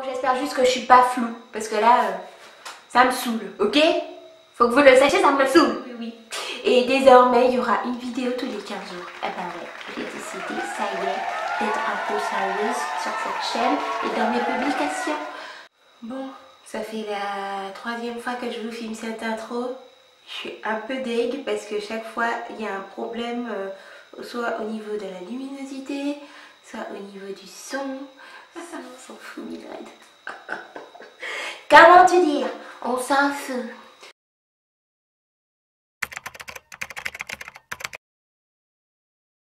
j'espère juste que je suis pas floue, parce que là, ça me saoule, ok? Faut que vous le sachiez, ça me saoule. Oui, oui. Et désormais, il y aura une vidéo tous les 15 jours. Ah bah ouais, j'ai décidé, ça y est, d'être un peu sérieuse sur cette chaîne et dans mes publications. Bon, ça fait la 3e fois que je vous filme cette intro. Je suis un peu deg parce que chaque fois, il y a un problème, soit au niveau de la luminosité, soit au niveau du son. Ah, ça, on s'en fout, Mildred. Comment te dire? On s'en fout.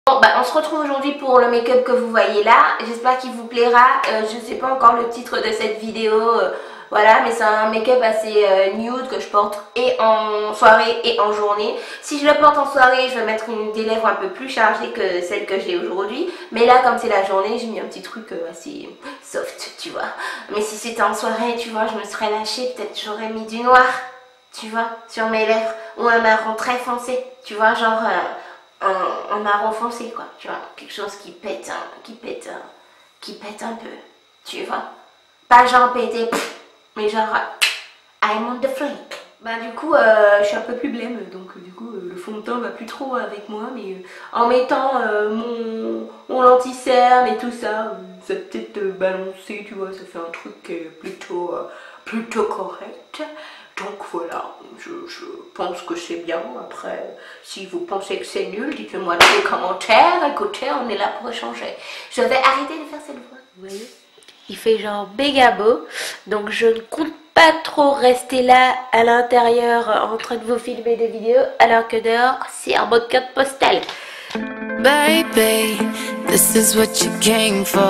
Bon, bah, on se retrouve aujourd'hui pour le make-up que vous voyez là. J'espère qu'il vous plaira. Je ne sais pas encore le titre de cette vidéo. Voilà, mais c'est un make-up assez nude que je porte et en soirée et en journée. Si je le porte en soirée, je vais mettre des lèvres un peu plus chargées que celles que j'ai aujourd'hui. Mais là, comme c'est la journée, j'ai mis un petit truc assez soft, tu vois. Mais si c'était en soirée, tu vois, je me serais lâchée. Peut-être j'aurais mis du noir, tu vois, sur mes lèvres. Ou un marron très foncé, tu vois, genre... un marron foncé, quoi, tu vois, quelque chose qui pète, qui pète un peu, tu vois, pas genre pété, mais genre I'm on the flick. Bah du coup, je suis un peu plus blême, donc du coup, le fond de teint va plus trop avec moi, mais en mettant mon lenti-cerne et tout ça, ça peut-être balancer, tu vois, ça fait un truc plutôt correct. Donc voilà, je pense que c'est bien. Après, si vous pensez que c'est nul, dites-le moi dans les commentaires. Écoutez, on est là pour échanger. Je vais arrêter de faire cette voix. Vous voyez, il fait genre méga beau. Donc je ne compte pas trop rester là à l'intérieur en train de vous filmer des vidéos, alors que dehors, c'est un mode carte postale. Baby, this is what you came for.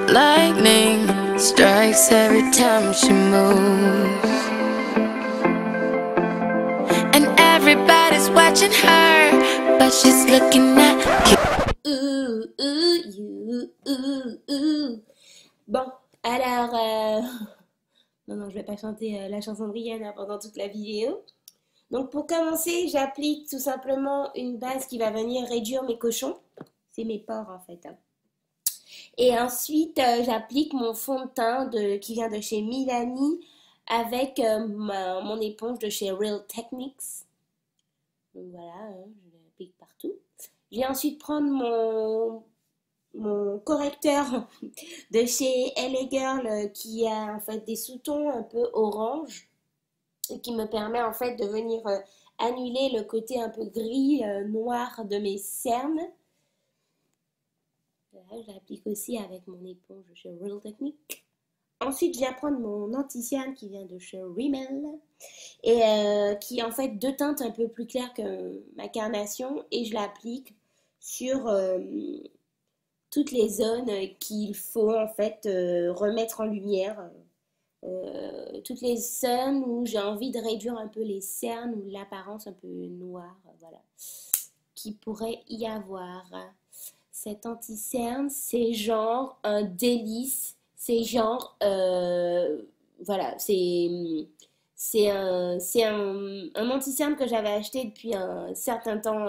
Lightning strikes every time she moves. And everybody's watching her, but she's looking at you. Bon, alors... Non, je vais pas chanter la chanson de Rihanna pendant toute la vidéo. Donc pour commencer, j'applique tout simplement une base qui va venir réduire mes cochons. C'est mes pores en fait. Et ensuite, j'applique mon fond de teint qui vient de chez Milani avec mon éponge de chez Real Techniques. Donc voilà, je l'applique partout. Je vais ensuite prendre mon correcteur de chez LA Girl qui a en fait des sous-tons un peu orange et qui me permet en fait de venir annuler le côté un peu gris, noir de mes cernes. Voilà, je l'applique aussi avec mon éponge de chez Real Technique. Ensuite, je viens prendre mon anti-cerne qui vient de chez Rimmel et qui est en fait deux teintes un peu plus claires que ma carnation et je l'applique sur toutes les zones qu'il faut en fait remettre en lumière. Toutes les zones où j'ai envie de réduire un peu les cernes ou l'apparence un peu noire, voilà, qui pourrait y avoir. Cet anti-cerne, c'est genre un délice, c'est genre, voilà, c'est un anti-cerne que j'avais acheté depuis un certain temps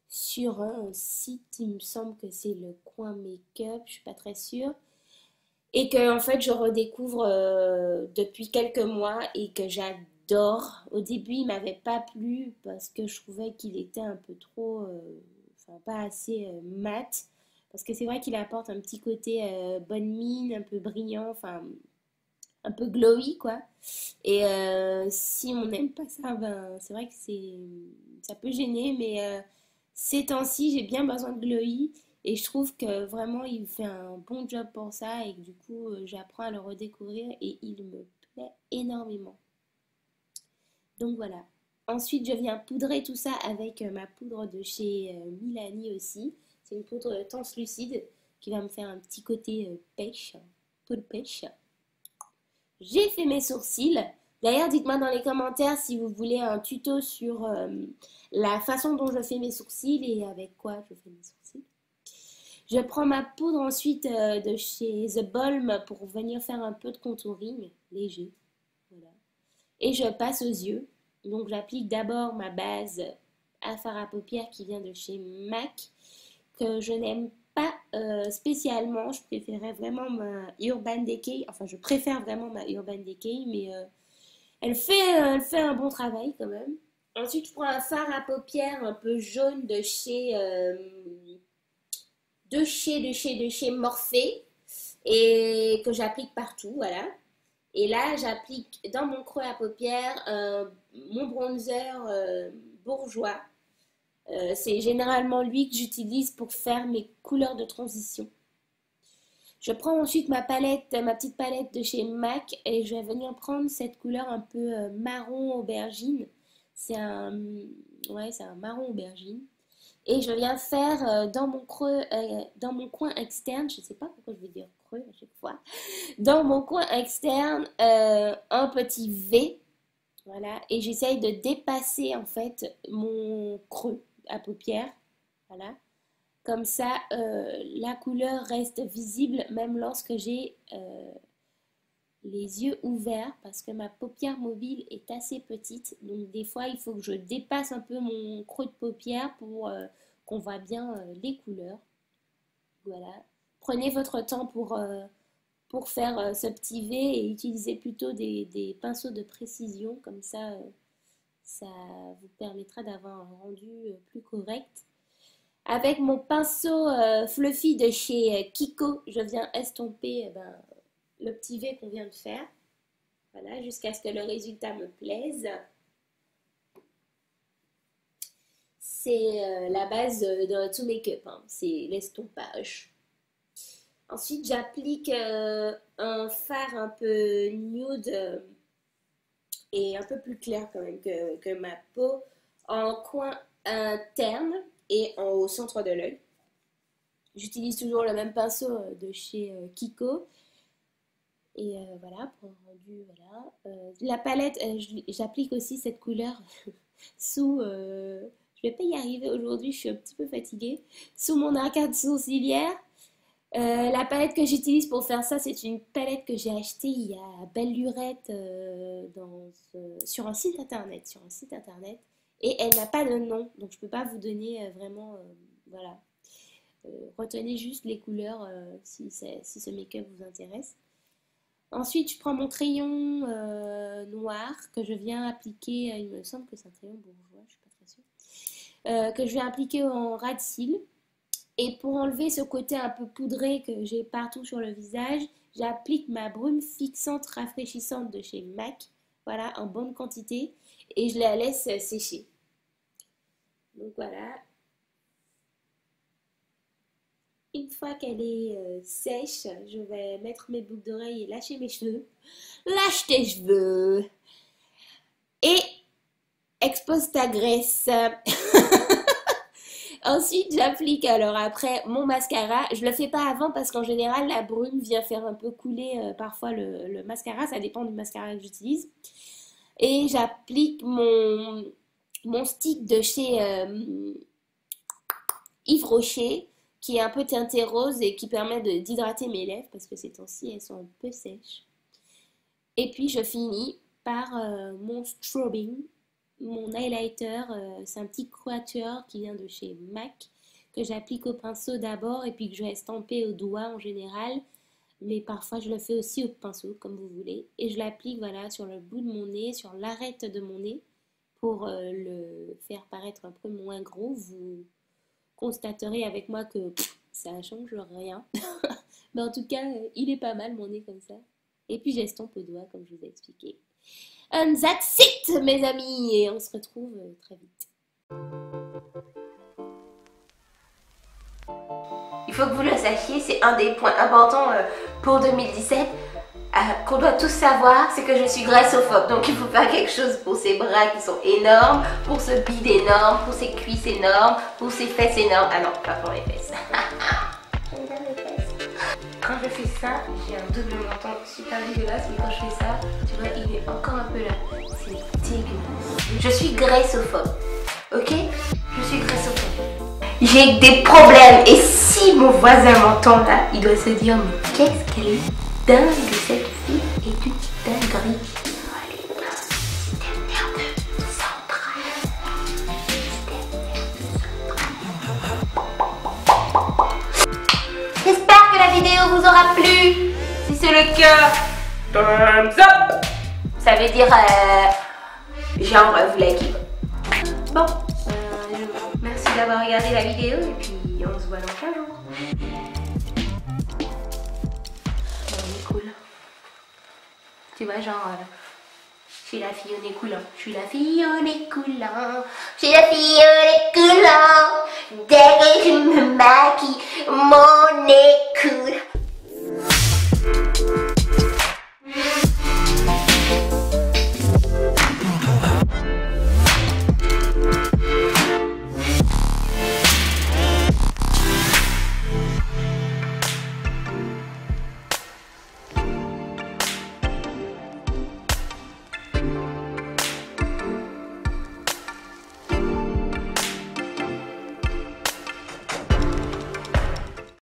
sur un site, il me semble que c'est le Coin Make-up, je suis pas très sûre. Et que en fait je redécouvre depuis quelques mois et que j'adore. Au début il m'avait pas plu parce que je trouvais qu'il était un peu trop, enfin pas assez mat. Parce que c'est vrai qu'il apporte un petit côté bonne mine, un peu brillant, enfin un peu glowy quoi. Et si on n'aime pas ça, ben c'est vrai que ça peut gêner, mais ces temps-ci j'ai bien besoin de glowy. Et je trouve que vraiment il fait un bon job pour ça et que du coup j'apprends à le redécouvrir et il me plaît énormément. Donc voilà. Ensuite je viens poudrer tout ça avec ma poudre de chez Milani aussi. C'est une poudre translucide qui va me faire un petit côté pêche, peau de pêche. J'ai fait mes sourcils. D'ailleurs dites-moi dans les commentaires si vous voulez un tuto sur la façon dont je fais mes sourcils et avec quoi je fais mes sourcils. Je prends ma poudre ensuite de chez The Balm pour venir faire un peu de contouring léger. Voilà. Et je passe aux yeux. Donc j'applique d'abord ma base à fard à paupières qui vient de chez MAC, que je n'aime pas spécialement, je préférais vraiment ma Urban Decay. Enfin, je préfère vraiment ma Urban Decay, mais elle fait un bon travail quand même. Ensuite, je prends un fard à paupières un peu jaune de chez Morphe et que j'applique partout, voilà. Et là, j'applique dans mon creux à paupières mon bronzer bourgeois. C'est généralement lui que j'utilise pour faire mes couleurs de transition. Je prends ensuite ma petite palette de chez MAC et je vais venir prendre cette couleur un peu marron aubergine. C'est un marron aubergine. Et je viens faire dans mon creux, dans mon coin externe, je ne sais pas pourquoi je veux dire creux à chaque fois, dans mon coin externe, un petit V, voilà, et j'essaye de dépasser en fait mon creux à paupières, voilà, comme ça la couleur reste visible même lorsque j'ai les yeux ouverts parce que ma paupière mobile est assez petite, donc des fois il faut que je dépasse un peu mon creux de paupière pour qu'on voit bien les couleurs. Voilà. Prenez votre temps pour faire ce petit V et utilisez plutôt des pinceaux de précision, comme ça ça vous permettra d'avoir un rendu plus correct. Avec mon pinceau fluffy de chez Kiko, je viens estomper le petit V qu'on vient de faire, voilà, jusqu'à ce que le résultat me plaise. C'est la base de tout make-up, hein, c'est l'estompage. Ensuite, j'applique un fard un peu nude et un peu plus clair quand même que ma peau en coin interne et au centre de l'œil. J'utilise toujours le même pinceau de chez Kiko. Et voilà, pour un rendu, voilà. La palette, j'applique aussi cette couleur sous... je vais pas y arriver aujourd'hui, je suis un petit peu fatiguée. Sous mon arcade sourcilière. La palette que j'utilise pour faire ça, c'est une palette que j'ai achetée il y a belle lurette sur un site internet. Et elle n'a pas de nom, donc je peux pas vous donner vraiment... voilà. Retenez juste les couleurs si ce make-up vous intéresse. Ensuite, je prends mon crayon noir que je viens appliquer, il me semble que c'est un crayon bourgeois, je ne suis pas très sûre, que je viens appliquer en ras de cils. Et pour enlever ce côté un peu poudré que j'ai partout sur le visage, j'applique ma brume fixante rafraîchissante de chez MAC, voilà, en bonne quantité, et je la laisse sécher. Donc voilà. Une fois qu'elle est sèche, je vais mettre mes boucles d'oreilles et lâcher mes cheveux. Lâche tes cheveux et expose ta graisse. Ensuite, j'applique alors après mon mascara. Je le fais pas avant parce qu'en général, la brume vient faire un peu couler parfois le mascara. Ça dépend du mascara que j'utilise. Et j'applique mon stick de chez Yves Rocher, qui est un peu teinté rose et qui permet d'hydrater mes lèvres parce que ces temps-ci elles sont un peu sèches. Et puis je finis par mon strobing, mon highlighter, c'est un petit quatuor qui vient de chez MAC que j'applique au pinceau d'abord et puis que je vais estamper au doigt en général, mais parfois je le fais aussi au pinceau comme vous voulez et je l'applique voilà sur le bout de mon nez, sur l'arête de mon nez pour le faire paraître un peu moins gros. Vous constaterez avec moi que ça change rien. Mais en tout cas, il est pas mal mon nez comme ça. Et puis j'estompe au doigt comme je vous ai expliqué. And that's it mes amis. Et on se retrouve très vite. Il faut que vous le sachiez, c'est un des points importants pour 2017. Qu'on doit tous savoir, c'est que je suis graissophobe. Donc il faut faire quelque chose pour ces bras qui sont énormes, pour ce bide énorme, pour ces cuisses énormes, pour ces fesses énormes. Ah non, pas pour les fesses. J'aime bien les fesses. Quand je fais ça, j'ai un double menton super dégueulasse, mais quand je fais ça, tu vois, il est encore un peu là. C'est dégueulasse. Je suis graissophobe. Ok? Je suis graissophobe. J'ai des problèmes. Et si mon voisin m'entend là, il doit se dire, mais qu'est-ce qu'elle est dingue, cette fille est une dinguerie. Thumbs up. Ça veut dire genre vous likez. Bon, merci d'avoir regardé la vidéo et puis on se voit dans 15 jours. On est cool. Tu vois, genre, je suis la fille au nez coulant. Je suis la fille au nez coulant. Je suis la fille au nez coulant. Dès que je me maquille, mon nez coule.